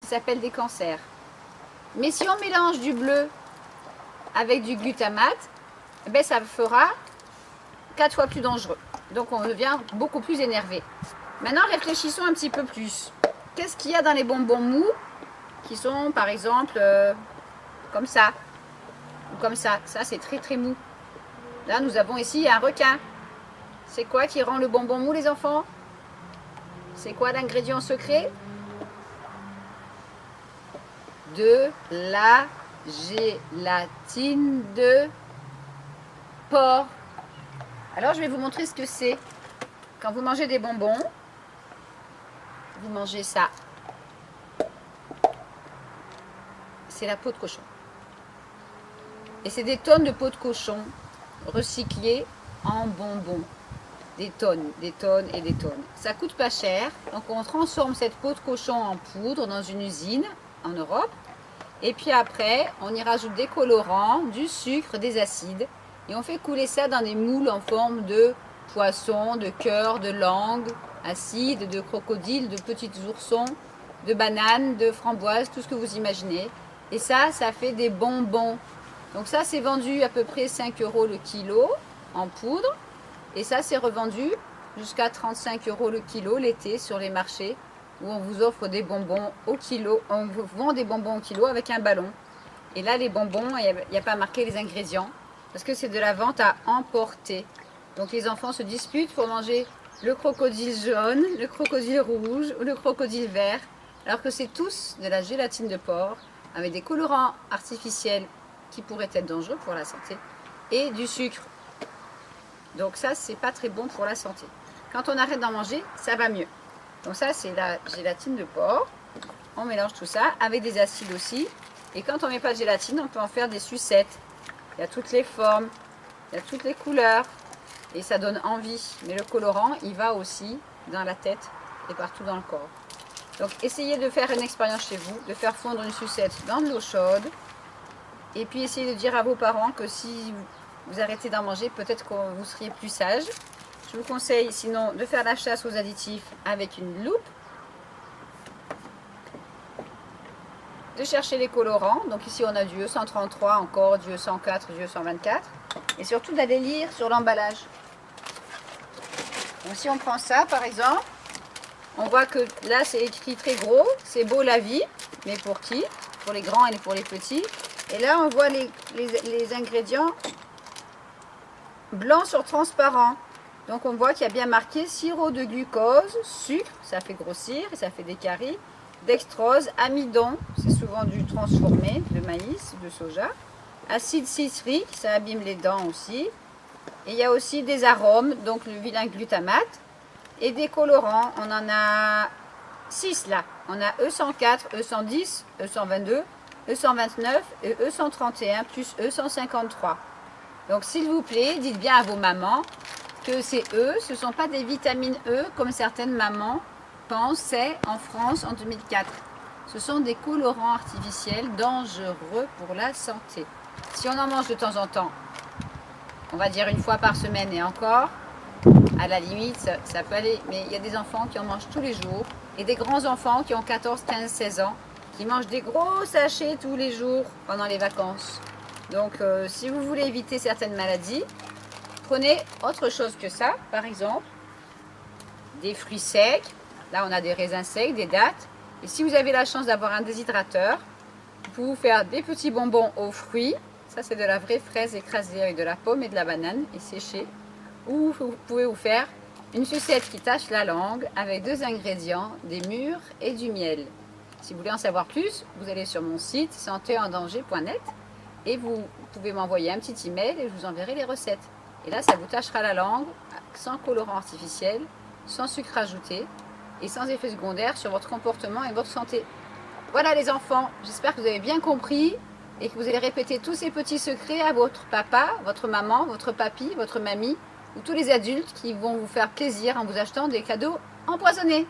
s'appellent des cancers. Mais si on mélange du bleu avec du glutamate, eh ben ça fera 4 fois plus dangereux. Donc on devient beaucoup plus énervé. Maintenant réfléchissons un petit peu plus. Qu'est-ce qu'il y a dans les bonbons mous qui sont par exemple comme ça ou comme ça? Ça c'est très très mou. Là nous avons ici un requin. C'est quoi qui rend le bonbon mou les enfants? C'est quoi l'ingrédient secret? De la gélatine de porc. Alors je vais vous montrer ce que c'est. Quand vous mangez des bonbons, vous mangez ça. C'est la peau de cochon. Et c'est des tonnes de peau de cochon recyclées en bonbons. Des tonnes et des tonnes. Ça coûte pas cher. Donc on transforme cette peau de cochon en poudre dans une usine en Europe. Et puis après, on y rajoute des colorants, du sucre, des acides. Et on fait couler ça dans des moules en forme de poisson, de cœur, de langue, acide, de crocodile, de petits oursons, de bananes, de framboises, tout ce que vous imaginez. Et ça fait des bonbons. Donc ça, c'est vendu à peu près 5 € le kilo en poudre. Et ça, c'est revendu jusqu'à 35 € le kilo l'été sur les marchés où on vous offre des bonbons au kilo. On vous vend des bonbons au kilo avec un ballon. Et là, les bonbons, il n'y a pas marqué les ingrédients parce que c'est de la vente à emporter. Donc les enfants se disputent pour manger le crocodile jaune, le crocodile rouge ou le crocodile vert, alors que c'est tous de la gélatine de porc avec des colorants artificiels qui pourraient être dangereux pour la santé et du sucre. Donc ça, c'est pas très bon pour la santé. Quand on arrête d'en manger, ça va mieux. Donc ça, c'est la gélatine de porc. On mélange tout ça avec des acides aussi. Et quand on met pas de gélatine, on peut en faire des sucettes. Il y a toutes les formes, il y a toutes les couleurs. Et ça donne envie. Mais le colorant, il va aussi dans la tête et partout dans le corps. Donc essayez de faire une expérience chez vous, de faire fondre une sucette dans de l'eau chaude. Et puis essayez de dire à vos parents que si vous arrêtez d'en manger, peut-être que vous seriez plus sage. Je vous conseille sinon de faire la chasse aux additifs avec une loupe. De chercher les colorants. Donc ici on a du E133 encore, du E104, du E124. Et surtout d'aller lire sur l'emballage. Donc si on prend ça par exemple, on voit que là c'est écrit très gros, c'est beau la vie. Mais pour qui? Pour les grands et pour les petits. Et là on voit les ingrédients blanc sur transparent. Donc on voit qu'il y a bien marqué sirop de glucose, sucre, ça fait grossir et ça fait des caries, dextrose, amidon, c'est souvent du transformé de maïs, de soja, acide citrique, ça abîme les dents aussi. Et il y a aussi des arômes, donc le vilain glutamate et des colorants. On en a 6 là. On a E104, E110, E122, E129 et E131 plus E153. Donc s'il vous plaît, dites bien à vos mamans que ces E, ce ne sont pas des vitamines E comme certaines mamans pensaient en France en 2004. Ce sont des colorants artificiels dangereux pour la santé. Si on en mange de temps en temps, on va dire une fois par semaine et encore, à la limite, ça peut aller. Mais il y a des enfants qui en mangent tous les jours et des grands enfants qui ont 14, 15, 16 ans qui mangent des gros sachets tous les jours pendant les vacances. Donc si vous voulez éviter certaines maladies, prenez autre chose que ça, par exemple, des fruits secs. Là, on a des raisins secs, des dattes. Et si vous avez la chance d'avoir un déshydrateur, vous pouvez vous faire des petits bonbons aux fruits. Ça, c'est de la vraie fraise écrasée avec de la pomme et de la banane et séchée. Ou vous pouvez vous faire une sucette qui tâche la langue avec 2 ingrédients, des mûres et du miel. Si vous voulez en savoir plus, vous allez sur mon site santéendanger.net et vous pouvez m'envoyer un petit email et je vous enverrai les recettes. Et là, ça vous tâchera la langue sans colorant artificiel, sans sucre ajouté et sans effet secondaire sur votre comportement et votre santé. Voilà les enfants, j'espère que vous avez bien compris et que vous allez répéter tous ces petits secrets à votre papa, votre maman, votre papy, votre mamie ou tous les adultes qui vont vous faire plaisir en vous achetant des cadeaux empoisonnés.